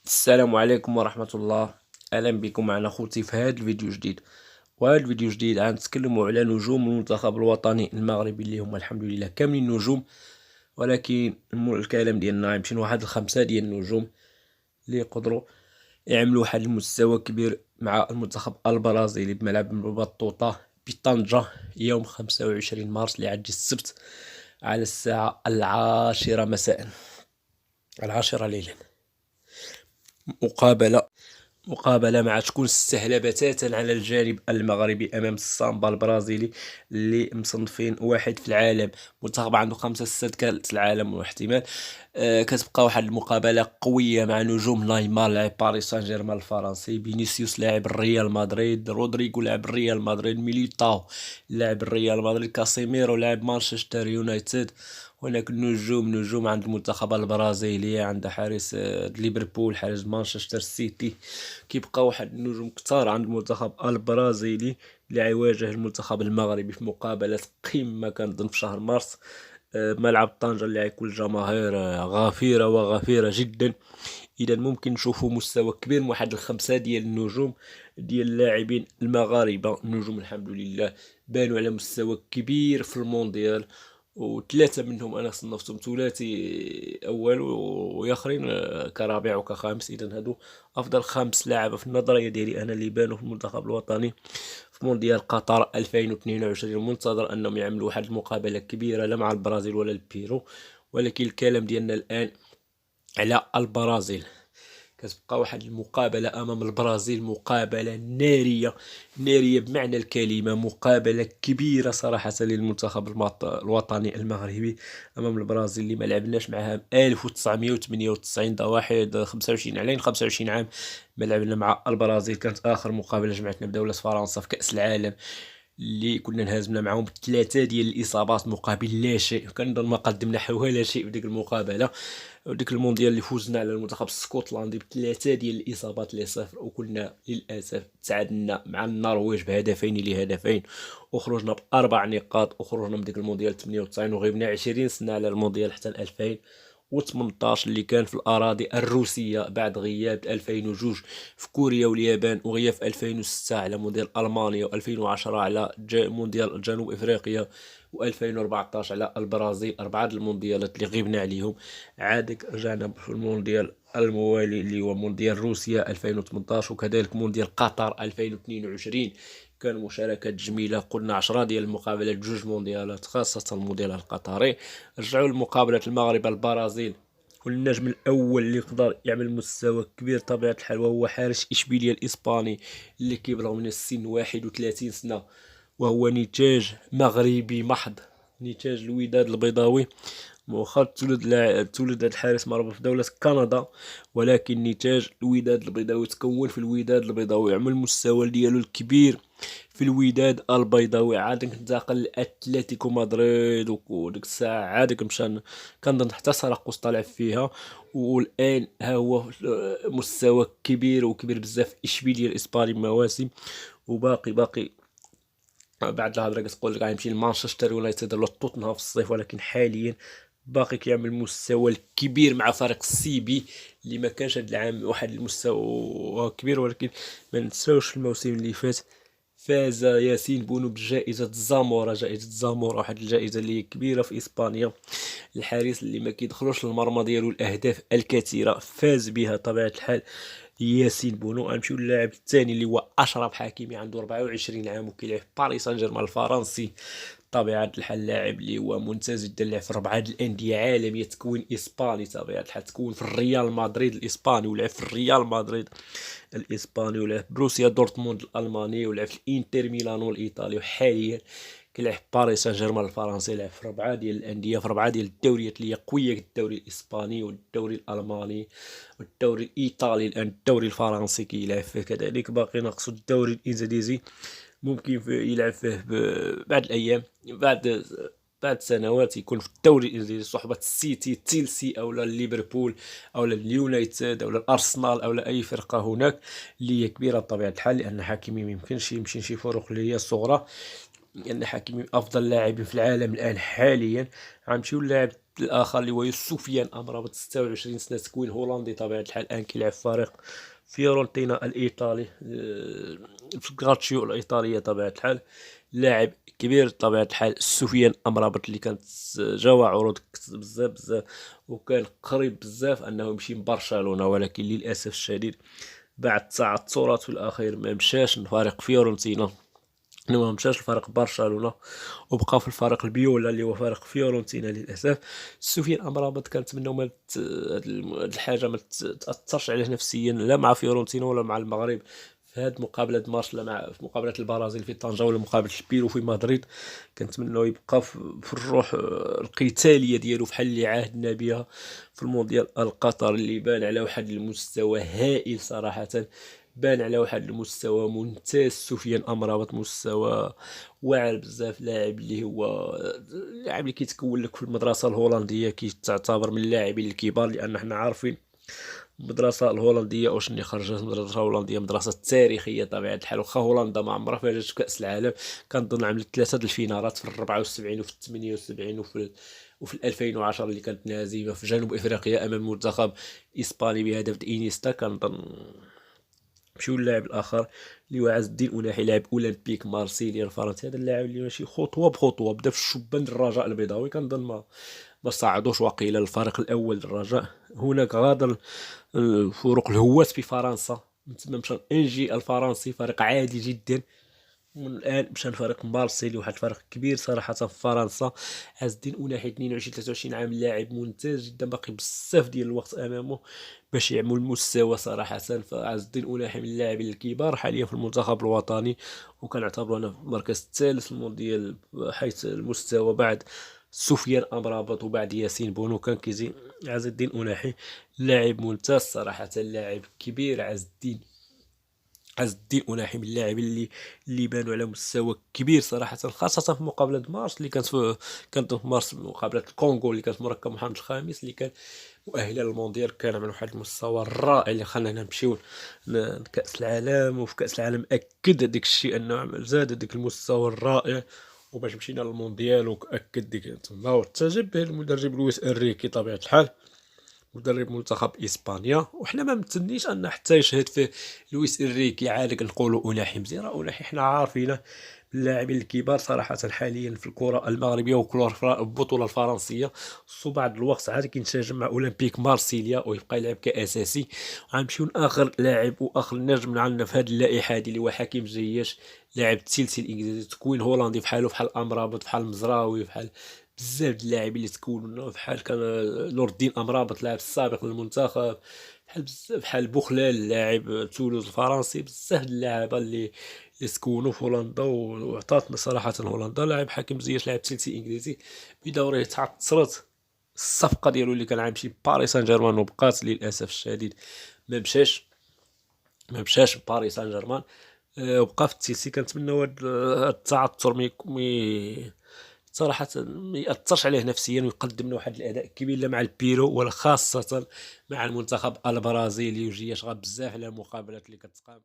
السلام عليكم ورحمة الله. أهلا بكم معنا خوتي في هذا الفيديو جديد. وهذا الفيديو جديد غنتكلموا على نجوم المنتخب الوطني المغربي اللي هما الحمد لله كاملين نجوم، ولكن الكلام ديالنا غيمشي لواحد الخمسة ديال النجوم اللي يقدروا يعملوا واحد المستوى كبير مع المنتخب البرازيلي بملعب بطوطة بطنجة يوم 25 مارس اللي عاد السبت على الساعة 10 مساء، 10 ليلا. مقابلة ما تكون سهلة بتاتا على الجانب المغربي أمام السامبا البرازيلي اللي مصنفين واحد في العالم. منتخب عنده 5 كأس العالم واحتمال. كتبقى واحد المقابلة قوية مع نجوم نيمار لاعب باريس سان جيرمان الفرنسي، فينيسيوس لاعب الريال مدريد، رودريغو لاعب الريال مدريد، ميليتاو لاعب الريال مدريد، كاسيميرو لاعب مانشستر يونايتد. هناك نجوم عند المنتخب البرازيلي، عند حارس ليفربول، حارس مانشستر سيتي. كيبقى واحد النجوم كتار عند المنتخب البرازيلي اللي غيواجه المنتخب المغربي في مقابلة قمة كنظن في شهر مارس. ملعب طنجة اللي غيكون الجماهير غفيرة وغفيرة جدا. اذا ممكن نشوفوا مستوى كبير من واحد الخمسة ديال النجوم ديال اللاعبين المغاربة. النجوم الحمد لله بانوا على مستوى كبير في المونديال، وثلاثة منهم أنا صنفتهم ثلاثي أول وآخرين كرابع وكخامس. إذا هادو أفضل 5 لاعب في النظرية ديالي أنا اللي بانوا في المنتخب الوطني في مونديال قطر 2022. منتظر أنهم يعملوا واحد المقابلة كبيرة لا مع البرازيل ولا البيرو، ولكن الكلام ديالنا الآن على البرازيل. كتبقى واحد المقابلة أمام البرازيل، مقابلة نارية بمعنى الكلمة، مقابلة كبيرة صراحة للمنتخب الوطني المغربي أمام البرازيل اللي ما لعبناش معها 1998. دا واحد 25 علينا 25 عام ما لعبنا مع البرازيل. كانت آخر مقابلة جمعتنا بدولة فرنسا في كأس العالم اللي كنا انهزمنا معهم ب3 ديال الإصابات مقابل لا شيء. كنظن ما قدمنا ولا شيء في ديك المقابلة. وديك المونديال اللي فوزنا على المنتخب السكوتلندي ب3 ديال الإصابات ل0، وكنا للأسف تعادلنا مع النرويج بهدفين لهدفين، وخرجنا ب4 نقاط، وخرجنا من ديك المونديال 98 وغيبنا 20 سنة على المونديال حتى 2018 اللي كان في الأراضي الروسية بعد غياب 2002 في كوريا واليابان، وغياب 2006 على مونديال ألمانيا، و2010 على مونديال جنوب إفريقيا، و2014 على البرازيل. 4 المونديالات اللي غيبنا عليهم. عادك رجعنا في المونديال الموالي اللي هو مونديال روسيا 2018، وكذلك مونديال قطر 2022. كان مشاركات جميلة، قلنا 10 ديال المقابلات، 2 مونديالات خاصة المونديال القطري. رجعوا لمقابلة المغرب البرازيل، والنجم الأول اللي يقدر يعمل مستوى كبير طبيعة الحال وهو حارس إشبيلية الإسباني اللي كيبلغ من السن 31 سنة، وهو نتاج مغربي محض، نتاج الوداد البيضاوي. مؤخرا تولد هذا الحارس مربوط في دولة كندا، ولكن نتاج الوداد البيضاوي، تكون في الوداد البيضاوي، عمل المستوى ديالو الكبير في الوداد البيضاوي. عاد انتقل لاتلتيكو مدريد، وديك الساعة عاد مشى كنظن حتى سراقوس طلع فيها، والآن ها هو مستوى كبير وكبير بزاف اشبيلية الاسباني مواسم. وباقي بعد الهضره كتقول لك غيمشي لمانشستر يونايتد ولا توتنهام في الصيف، ولكن حاليا باقي كيعمل المستوى الكبير مع فريق السيبي اللي ما كانش هذا العام واحد المستوى كبير. ولكن ما نساوش الموسم اللي فات فاز ياسين بونو بجائزة زامورا، جائزة زامورا واحد الجائزة اللي كبيرة في إسبانيا. الحارس اللي ما كيدخلوش للمرمى ديالو الأهداف الكثيرة فاز بها طبيعة الحال ياسين بونو. غنمشيو للاعب الثاني اللي هو أشرف حكيمي، عنده 24 عام وكيلعب في باريس سان جيرمان الفرنسي. طبيعة الحال لاعب اللي هو ممتاز جدا، لعب في 4 الأندية عالمية، تكوين إسباني طبيعة الحال، تكون في الريال مدريد الإسباني ولعب في الريال مدريد الإسباني، ولعب في بروسيا دورتموند الألماني، ولعب في الإنتر ميلانو الإيطالي، وحاليا كيلعب في باريس سان جيرمان الفرنسي. لعب في 4 ديال الأندية، في 4 ديال الدوريات اللي هي قوية، الدوري الإسباني والدوري الألماني والدوري الإيطالي، الآن الدوري الفرنسي كيلعب فيه كذلك. باقي ناقصو الدوري الإنجليزي، ممكن يلعب فيه بعد الأيام، بعد سنوات يكون في الدوري الانجليزي صحبة السيتي، تشيلسي او ليفربول او اليونايتد او الارسنال او اي فرقة هناك اللي هي كبيرة بطبيعة الحال، لان حكيمي ما يمكنش يمشي شي فرق اللي هي صغرى، لان حكيمي افضل لاعب في العالم الان حاليا. غنمشيو للاعب الاخر اللي هو سفيان امرابط 26 سنه، تكوين هولندي طبيعه الحال، الان كيلعب في فريق فيورنتينا الايطالي، في الكالتشيو الايطاليه طبيعه الحال. لاعب كبير طبيعه الحال سفيان امرابط، اللي كانت جاوا عروض بزاف بزاف، وكان قريب بزاف انه يمشي لبرشلونه، ولكن للاسف الشديد بعد تعثرات في الاخير ما مشاش لفريق فيورنتينا، ما مشاش لفريق برشلونه، وبقى في الفريق البيولا اللي هو فريق فيورنتينا للاسف. سفيان امرابط كنتمناو هاد الحاجه ما تاثرش عليه نفسيا، لا مع فيورنتينا ولا مع المغرب، في هاد مقابله مارش، لا مع في مقابله البرازيل في طنجة ولا مقابله البيرو في مدريد. كنتمناو يبقى في الروح القتاليه ديالو بحال اللي عاهدنا بها في المونديال القطر، اللي بان على واحد المستوى هائل صراحه، بان على واحد المستوى ممتاز. سفيان امرابط مستوى واعر بزاف، لاعب اللي هو لاعب اللي كيتكون لك في المدرسه الهولنديه، كيتعتبر من اللاعبين الكبار، لان حنا عارفين المدرسه الهولنديه واش اللي خرجت. المدرسه الهولنديه مدرسه تاريخيه طبيعه الحال، واخا هولندا ما عمرها فاجات في كاس العالم، كنظن عملت 3 الفينالات في 74 وفي 78 وفي 2010 اللي كانت نازمه في جنوب افريقيا امام منتخب اسباني بهدف انيستا. كنظن مشيو اللاعب الاخر اللي هو عز الدين اناحي، لاعب اولمبيك مارسيليا الفرنسي، هذا اللاعب اللي ماشي خطوه بخطوه بدا في الشبان الرجاء البيضاوي، كنظن ما صعدوش وقيل للفريق الاول الرجاء. هناك غادر الفروق الهواس بفرنسا، من تما مشى انجي الفرنسي، فريق عادي جدا، من الان مشى لفريق مارسيليا، واحد الفريق كبير صراحه في فرنسا. عز الدين اناحي 22 23 عام، لاعب ممتاز جدا، باقي بزاف ديال الوقت امامه باش يعمل المستوى صراحه. فعز الدين اناحي من اللاعبين الكبار حاليا في المنتخب الوطني، وكنعتبرو انا في المركز الثالث في المونديال حيث المستوى، بعد سفيان امرابط وبعد ياسين بونو كان كيجي عز الدين اناحي. لاعب ممتاز صراحه، لاعب كبير عز الدين اناحي من اللاعبين اللي بانوا على مستوى كبير صراحه، خاصه في مقابله مارس اللي كانت في مارس، مقابله الكونغو اللي كانت مركب محمد الخامس، اللي كان مؤهله للمونديال، كان من واحد المستوى الرائع اللي خلانا نمشيو لكاس العالم. وفي كاس العالم اكد داك الشيء انه زاد داك المستوى الرائع، وباش مشينا للمونديال واكد ديك تما. وتعجب به المدرب لويس انريكي طبيعه الحال، مدرب منتخب اسبانيا، وحنا ما متنيش ان حتى يشهد فيه لويس انريكي عاد كنقولوا اناحي مزيان. اناحي حنا عارفينه من اللاعبين الكبار صراحه حاليا في الكره المغربيه والبطوله الفرنسيه، خصو بعض الوقت عاد كينسجم مع اولمبيك مارسيليا ويبقى يلعب كاساسي. غنمشيو لاخر لاعب واخر نجم عندنا في هذه اللائحه هذه اللي هو حكيم زياش، لاعب تسلسل الانجليزي، تكوين هولندي بحالو بحال امرابط بحال مزراوي بحال بزاف د اللاعبين اللي تكونوا، بحال كان نور الدين امرابط لاعب السابق للمنتخب، بحال بزاف بحال بوخلال لاعب تولوز الفرنسي، بزاف د اللعابه اللي تكونوا في هولندا وعطاتنا صراحه. هولندا لاعب حكيم زياش لاعب تشيلسي انجليزي بدوريه تعثرت الصفقه ديالو اللي كان غيمشي باريس سان جيرمان، وبقات للاسف الشديد ما مشاش باريس سان جيرمان، وبقى في تشيلسي. كنتمنوا هاد التعثر صراحة ما يأثرش عليه نفسيا، ويقدم لنا واحد الأداء كبير لا مع البيرو ولا خاصة مع المنتخب البرازيلي، وجياش بزاف على المقابلات اللي كتقام.